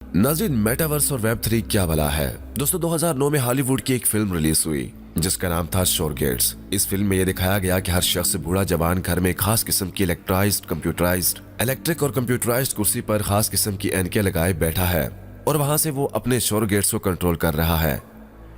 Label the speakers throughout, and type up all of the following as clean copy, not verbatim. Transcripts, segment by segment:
Speaker 1: नाज़रीन, मेटावर्स और वेब 3 क्या भला है। दोस्तों 2009 में हॉलीवुड की एक फिल्म रिलीज हुई जिसका नाम था शोरगेट्स। इस फिल्म में यह दिखाया गया कि हर शख्स बूढ़ा जवान घर में खास किस्म की इलेक्ट्रिक और कंप्यूटराइज्ड कुर्सी पर खास किस्म की एनके लगाए बैठा है और वहां से वो अपने शोरगेट्स को कंट्रोल कर रहा है।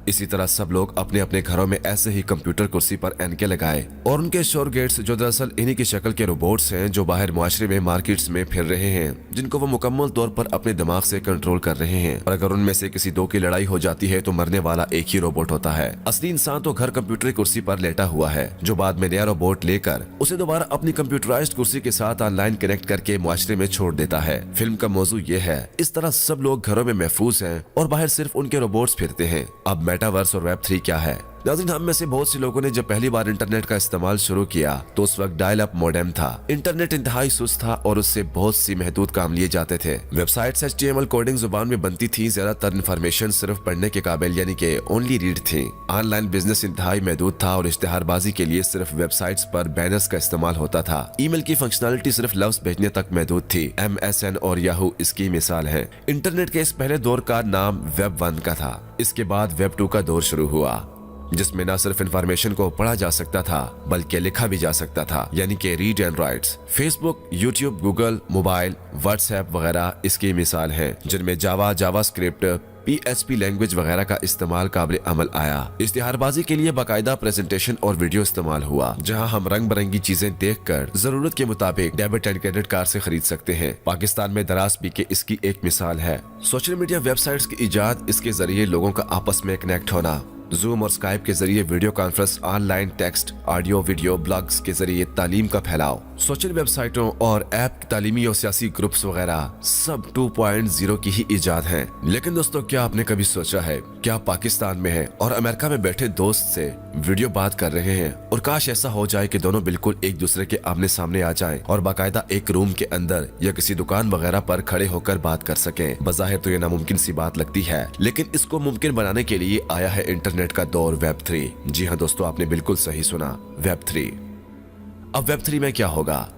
Speaker 1: इसी तरह सब लोग अपने अपने घरों में ऐसे ही कंप्यूटर कुर्सी पर एनके लगाए और उनके शोरगेट्स जो दरअसल इन्हीं की शक्ल के रोबोट्स हैं जो बाहर मुआशरे में मार्केट्स में फिर रहे हैं, जिनको वो मुकम्मल तौर पर अपने दिमाग से कंट्रोल कर रहे हैं। और अगर उनमें से किसी दो की लड़ाई हो जाती है तो मरने वाला एक ही रोबोट होता है। असली इंसान तो घर कंप्यूटर कुर्सी पर लेटा हुआ है जो बाद में नया रोबोट लेकर उसे दोबारा अपनी कंप्यूटराइज्ड कुर्सी के साथ ऑनलाइन कनेक्ट करके मुआशरे में छोड़ देता है। फिल्म का मौजू ये है, इस तरह सब लोग घरों में महफूज हैं और बाहर सिर्फ उनके रोबोट्स फिरते हैं। अब मेटावर्स और वेब 3 क्या है? नाज़रीन, हम में से बहुत से लोगों ने जब पहली बार इंटरनेट का इस्तेमाल शुरू किया तो उस वक्त डायल अप मॉडेम था। इंटरनेट इंतहाई सुस्त था और उससे बहुत सी महदूद काम लिए जाते थे। वेबसाइट्स HTML कोडिंग जुबान में बनती थी। ज्यादातर इन्फॉर्मेशन सिर्फ पढ़ने के काबिल यानी कि ओनली रीड थी। ऑनलाइन बिजनेस इंतहाई महदूद था और इश्तिहारबाजी के लिए सिर्फ वेबसाइट्स पर बैनर्स का इस्तेमाल होता था। ईमेल की फंक्शनलिटी सिर्फ लफ्ज भेजने तक महदूद थी। MSN और याहू इसकी मिसाल है। इंटरनेट के इस पहले दौर का नाम वेब 1 का था। इसके बाद वेब 2 का दौर शुरू हुआ जिसमें न सिर्फ इंफॉर्मेशन को पढ़ा जा सकता था बल्कि लिखा भी जा सकता था, यानी कि read and rights. Facebook, YouTube, Google, mobile, WhatsApp वगैरह इसकी मिसाल हैं, जिनमें जावास्क्रिप्ट, PHP लैंग्वेज वगैरह का इस्तेमाल काबिल अमल आया। इश्तिहारबाजी के लिए बाकायदा प्रेजेंटेशन और वीडियो इस्तेमाल हुआ जहां हम रंग बिरंगी चीजें देखकर जरूरत के मुताबिक डेबिट एंड क्रेडिट कार्ड से खरीद सकते हैं। पाकिस्तान में दराज पी के इसकी एक मिसाल है। सोशल मीडिया वेबसाइट्स की इजाद, इसके जरिए लोगों का आपस में कनेक्ट होना, जूम और स्काइप के जरिए video conference, online text, audio, video, blogs के जरिए तालीम का फैलाव, सोशल वेबसाइटों और ऐप, तालीमी और सियासी ग्रुप्स वगैरह सब 2.0 की ही इजाद है। लेकिन दोस्तों, क्या आपने कभी सोचा है क्या आप पाकिस्तान में हैं और अमेरिका में बैठे दोस्त से वीडियो बात कर रहे हैं और काश ऐसा हो जाए कि दोनों बिल्कुल एक दूसरे के आमने सामने आ जाएं और बाकायदा एक रूम के अंदर या किसी दुकान वगैरह पर खड़े होकर बात कर सकें। बज़ाहिर तो ये नामुमकिन सी बात लगती है, लेकिन इसको मुमकिन बनाने के लिए आया है इंटरनेट का दौर, वेब 3। जी हाँ दोस्तों, आपने बिल्कुल सही सुना, वेब 3। अब वेब 3 में क्या होगा?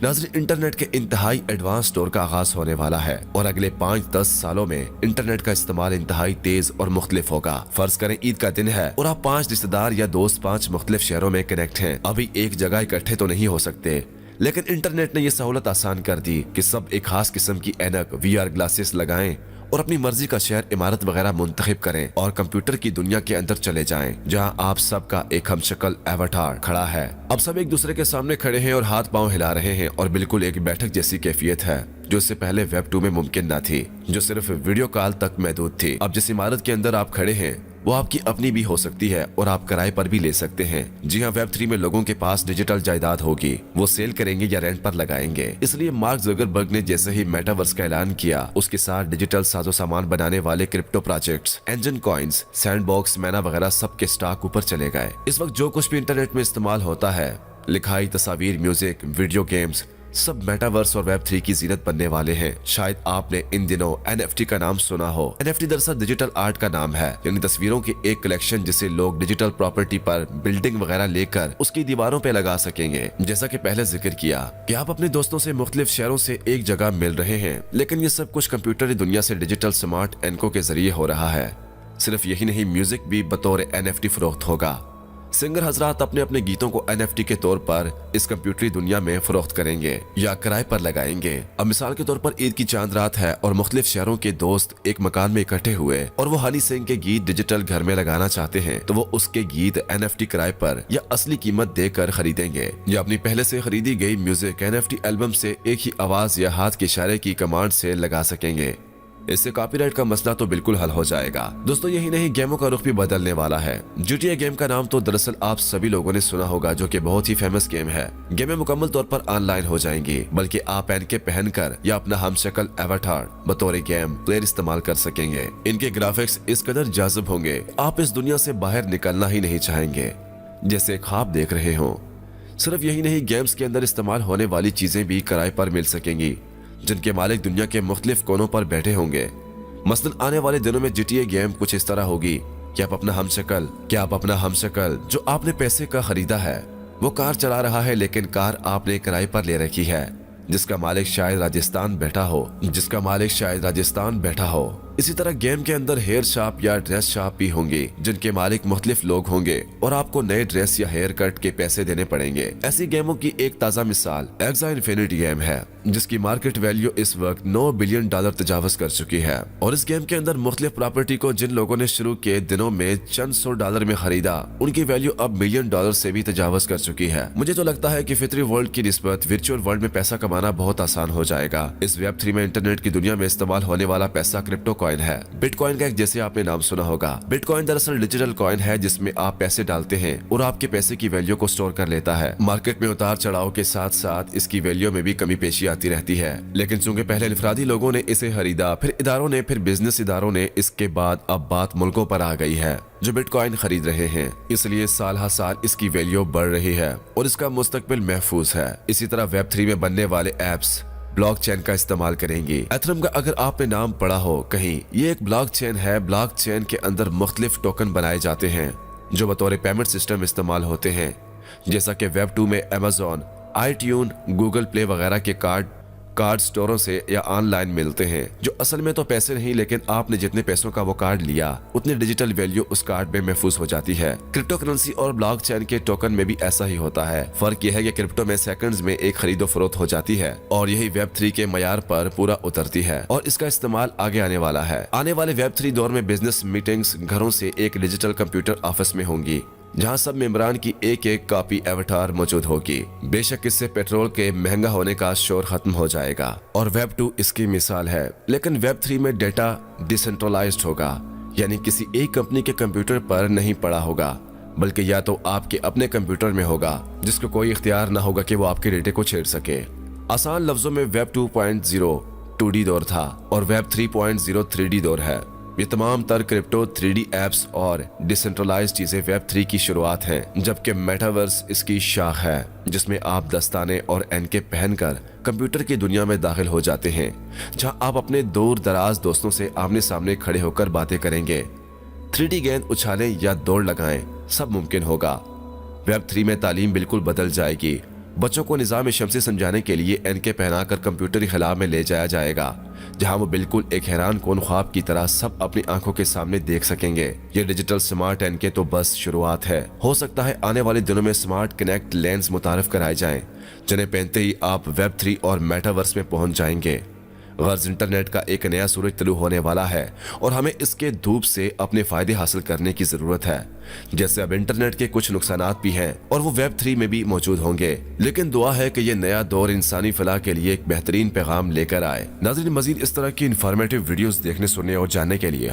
Speaker 1: नाज़रीन, इंटरनेट के इंतहाई एडवांस दौर का आगाज होने वाला है और अगले 5-10 सालों में इंटरनेट का इस्तेमाल इंतहाई तेज और मुख्तलिफ होगा। फर्ज करें ईद का दिन है और आप 5 रिश्तेदार या दोस्त 5 मुख्तलिफ शहरों में कनेक्ट हैं। अभी एक जगह इकट्ठे तो नहीं हो सकते, लेकिन इंटरनेट ने यह सहूलत आसान कर दी कि सब एक खास किस्म की ऐनक VR ग्लासेस लगाएं और अपनी मर्जी का शहर, इमारत वगैरह मुंतखब करें और कंप्यूटर की दुनिया के अंदर चले जाएं, जहां आप सबका एक हमशक्ल एवटार खड़ा है। अब सब एक दूसरे के सामने खड़े हैं और हाथ पांव हिला रहे हैं और बिल्कुल एक बैठक जैसी कैफियत है जो इससे पहले वेब 2 में मुमकिन न थी, जो सिर्फ वीडियो कॉल तक महदूद थी। अब जिस इमारत के अंदर आप खड़े हैं वो आपकी अपनी भी हो सकती है और आप किराए पर भी ले सकते हैं। जी हाँ, वेब 3 में लोगों के पास डिजिटल जायदाद होगी, वो सेल करेंगे या रेंट पर लगाएंगे। इसलिए मार्क ज़ुकरबर्ग ने जैसे ही मेटावर्स का ऐलान किया, उसके साथ डिजिटल साजो सामान बनाने वाले क्रिप्टो प्रोजेक्ट्स, एंजन कॉइन्स, सैंडबॉक्स, मैना वगैरह सबके स्टॉक ऊपर चले गए। इस वक्त जो कुछ भी इंटरनेट में इस्तेमाल होता है, लिखाई, तस्वीर, म्यूजिक, वीडियो गेम्स, सब मेटावर्स और वेब 3 की जीनत बनने वाले हैं। शायद आपने इन दिनों NFT का नाम सुना हो। NFT दरअसल डिजिटल आर्ट का नाम है, यानी तस्वीरों की एक कलेक्शन जिसे लोग डिजिटल प्रॉपर्टी पर बिल्डिंग वगैरह लेकर उसकी दीवारों पे लगा सकेंगे। जैसा कि पहले जिक्र किया कि आप अपने दोस्तों से मुख्तलिफ शहरों से एक जगह मिल रहे हैं, लेकिन ये सब कुछ कंप्यूटरी दुनिया से डिजिटल स्मार्ट एनको के जरिए हो रहा है। सिर्फ यही नहीं, म्यूजिक भी बतौर NFT फरोख्त होगा। सिंगर हजरात अपने अपने गीतों को NFT के तौर पर इस कंप्यूटरी दुनिया में फरोख्त करेंगे या किराए पर लगाएंगे। अब मिसाल के तौर पर ईद की चांद रात है और मुख्तलिफ शहरों के दोस्त एक मकान में इकट्ठे हुए और वो हनी सिंह के गीत डिजिटल घर में लगाना चाहते हैं, तो वो उसके गीत NFT किराए पर या असली कीमत देकर खरीदेंगे या अपनी पहले से खरीदी गई म्यूजिक NFT एल्बम से एक ही आवाज या हाथ के इशारे की कमांड से लगा सकेंगे। इससे कॉपीराइट का मसला तो बिल्कुल हल हो जाएगा। दोस्तों, यही नहीं, गेमों का रुख भी बदलने वाला है। GTA गेम का नाम तो दरअसल आप सभी लोगों ने सुना होगा, जो कि बहुत ही फेमस गेम है। गेमें मुकम्मल तौर पर ऑनलाइन हो जाएंगी, बल्कि आप एनके पहनकर या अपना हमशक्ल एवटार बतौर गेम प्लेयर इस्तेमाल कर सकेंगे। इनके ग्राफिक्स इस कदर जाज़िब होंगे, आप इस दुनिया से बाहर निकलना ही नहीं चाहेंगे, जैसे ख्वाब देख रहे हो। सिर्फ यही नहीं, गेम्स के अंदर इस्तेमाल होने वाली चीजें भी किराए पर मिल सकेंगी, जिनके मालिक दुनिया के मुख्तलिफ कोनों पर बैठे होंगे। मसलन आने वाले दिनों में GTA गेम कुछ इस तरह होगी कि आप अपना हमशक्ल जो आपने पैसे का खरीदा है, वो कार चला रहा है, लेकिन कार आपने किराए पर ले रखी है। जिसका मालिक शायद राजस्थान बैठा हो। इसी तरह गेम के अंदर हेयर शॉप या ड्रेस शॉप भी होंगी जिनके मालिक मुख्तलिफ लोग होंगे और आपको नए ड्रेस या हेयर कट के पैसे देने पड़ेंगे। ऐसी गेमों की एक ताज़ा मिसाल एक्सा इन्फिनिटी गेम है, जिसकी मार्केट वैल्यू इस वक्त $9 बिलियन तजावज कर चुकी है। और इस गेम के अंदर मुख्तलिफ प्रॉपर्टी को जिन लोगों ने शुरू के दिनों में चंद $100 में खरीदा, उनकी वैल्यू अब $1 मिलियन से भी तजावज कर चुकी है। मुझे तो लगता है कि फितरी वर्ल्ड की निस्बत वर्चुअल वर्ल्ड में पैसा कमाना बहुत आसान हो जाएगा। इस वेब3 में इंटरनेट की दुनिया में इस्तेमाल होने वाला पैसा क्रिप्टो कॉइन है। बिटकॉइन का एक जैसे आपने नाम सुना होगा। बिटकॉइन दरअसल डिजिटल कॉइन है जिसमें आप पैसे डालते हैं और आपके पैसे की वैल्यू को स्टोर कर लेता है। मार्केट में उतार चढ़ाव के साथ साथ इसकी वैल्यू में भी कमी पेशी आती रहती है, लेकिन चूंकि पहले इनफरादी लोगों ने इसे खरीदा, फिर इदारों ने, फिर बिजनेस इदारों ने, इसके बाद अब बात मुल्कों पर आ गई है जो बिटकॉइन खरीद रहे हैं। इसलिए साल हर साल इसकी वैल्यू बढ़ रही है और इसका मुस्तकबिल महफूज है। इसी तरह वेब3 में बनने वाले एप्स ब्लॉकचेन का इस्तेमाल करेंगी। एथरम का अगर आपने नाम पढ़ा हो कहीं, ये एक ब्लॉकचेन है। ब्लॉकचेन के अंदर मुख्तलिफ टोकन बनाए जाते हैं जो बतौर पेमेंट सिस्टम इस्तेमाल होते हैं, जैसा कि वेब2 में अमेजोन, आईट्यून, गूगल प्ले वगैरह के कार्ड स्टोरों से या ऑनलाइन मिलते हैं, जो असल में तो पैसे नहीं, लेकिन आपने जितने पैसों का वो कार्ड लिया उतनी डिजिटल वैल्यू उस कार्ड में महफूज हो जाती है। क्रिप्टो करेंसी और ब्लॉकचेन के टोकन में भी ऐसा ही होता है। फर्क यह है कि क्रिप्टो में सेकंड्स में एक खरीदो फरोख्त हो जाती है और यही वेब3 के मयार पर पूरा उतरती है और इसका इस्तेमाल आगे आने वाला है। आने वाले वेब3 दौर में बिजनेस मीटिंग्स घरों से एक डिजिटल कंप्यूटर ऑफिस में होंगी, जहां सब मेंबरान की एक एक कॉपी एवटार मौजूद होगी। बेशक इससे पेट्रोल के महंगा होने का शोर खत्म हो जाएगा और वेब2 इसकी मिसाल है। लेकिन वेब3 में डेटा डिसेंट्रलाइज्ड होगा, यानी किसी एक कंपनी के कंप्यूटर पर नहीं पड़ा होगा, बल्कि या तो आपके अपने कंप्यूटर में होगा, जिसको कोई इख्तियार ना होगा कि वो आपके डेटे को छेड़ सके। आसान लफ्जों में वेब 2.0 2D दौर था और वेब 3.0 3D दौर है। ये तमाम तर क्रिप्टो 3D एप्स और डिसेंट्रलाइज्ड चीजें वेब 3 की शुरुआत हैं, जबकि मेटावर्स इसकी शाख है, जिसमें आप दस्ताने और एनके पहनकर कंप्यूटर की दुनिया में दाखिल हो जाते हैं, जहां आप अपने दूर दराज दोस्तों से आमने सामने खड़े होकर बातें करेंगे। 3D गेंद उछालें या दौड़ लगाएं, सब मुमकिन होगा। वेब 3 में तालीम बिल्कुल बदल जाएगी। बच्चों को निज़ाम शमसी समझाने के लिए एनके पहनाकर कंप्यूटरी खला में ले जाया जाएगा, जहां वो बिल्कुल एक हैरान कौन ख्वाब की तरह सब अपनी आंखों के सामने देख सकेंगे। ये डिजिटल स्मार्ट एनके तो बस शुरुआत है। हो सकता है आने वाले दिनों में स्मार्ट कनेक्ट लेंस मुतारिफ कराए जाएं, जिन्हें पहनते ही आप वेब 3 और मेटावर्स में पहुंच जाएंगे। गर्ज इंटरनेट का एक नया सूरज तलू होने वाला है और हमें इसके धूप से अपने फायदे हासिल करने की जरूरत है। जैसे अब इंटरनेट के कुछ नुकसानात भी हैं और वो वेब 3 में भी मौजूद होंगे, लेकिन दुआ है कि ये नया दौर इंसानी फलाह के लिए एक बेहतरीन पैगाम लेकर आए। नाज़रीन, मजीद इस तरह की इंफॉर्मेटिव वीडियोस देखने, सुनने और जानने के लिए